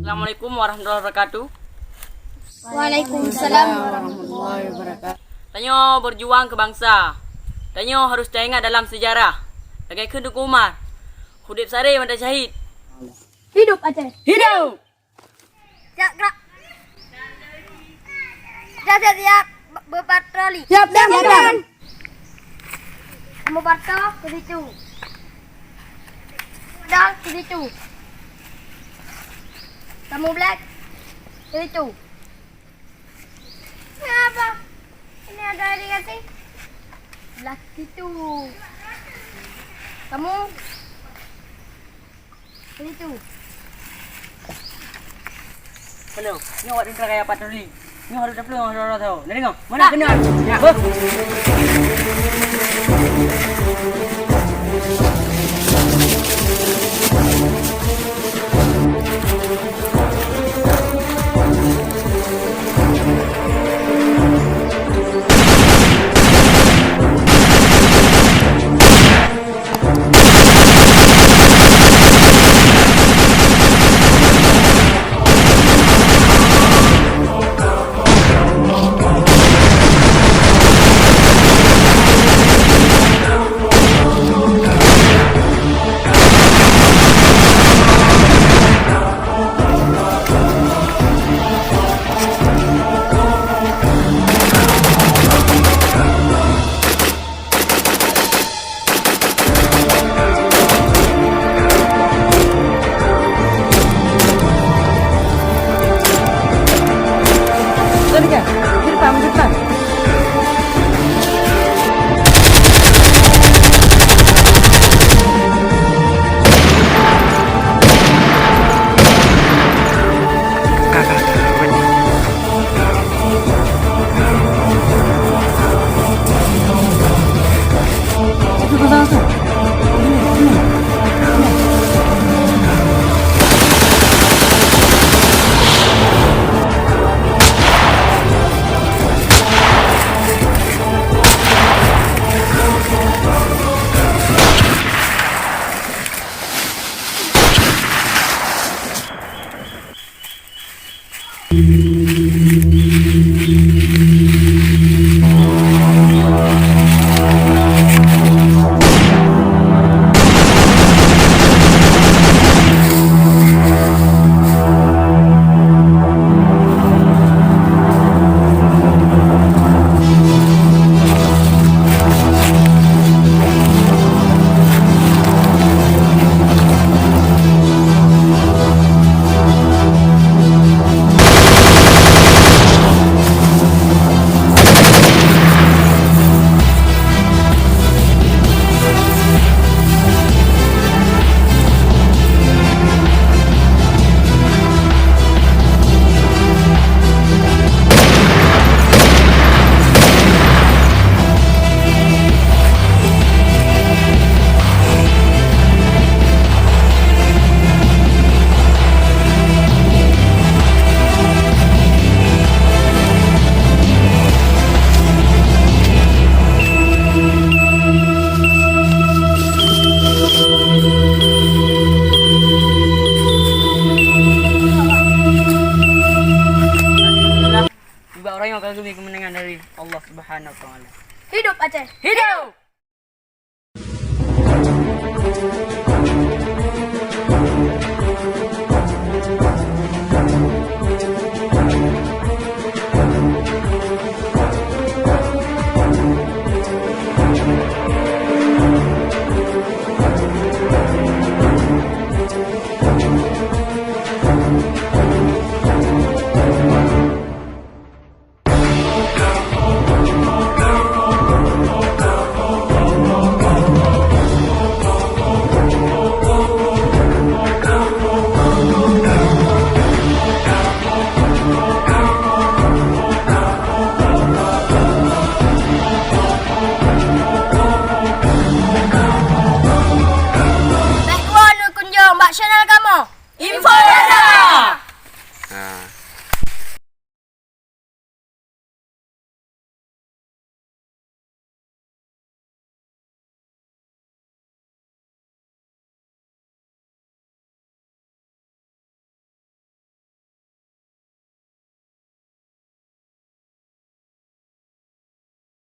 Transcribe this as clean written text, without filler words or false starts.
Assalamualaikum warahmatullahi wabarakatuh. Waalaikumsalam warahmatullahi wabarakatuh. Tanyo berjuang ke bangsa. Tanyo harus teringat dalam sejarah. Bagaikan Duku Umar. Hudib sari mata syahid. Hidup Aceh. Hidup! Siap gerak. Siap berpatroli. Siap dan Kamu Barto ke situ. Dah ke situ. Kamu Black ke situ. Ini apa? Ini ada adik kasih. Black situ. Kamu ke situ. Hello, ni awak duduk kayak patroli. Ni harus dapat orang tahu. Nak dengar? Mana kena? Ya. Orang yang akan demi kemenangan dari Allah Subhanahu wa taala. Hidup Aceh. Hidup!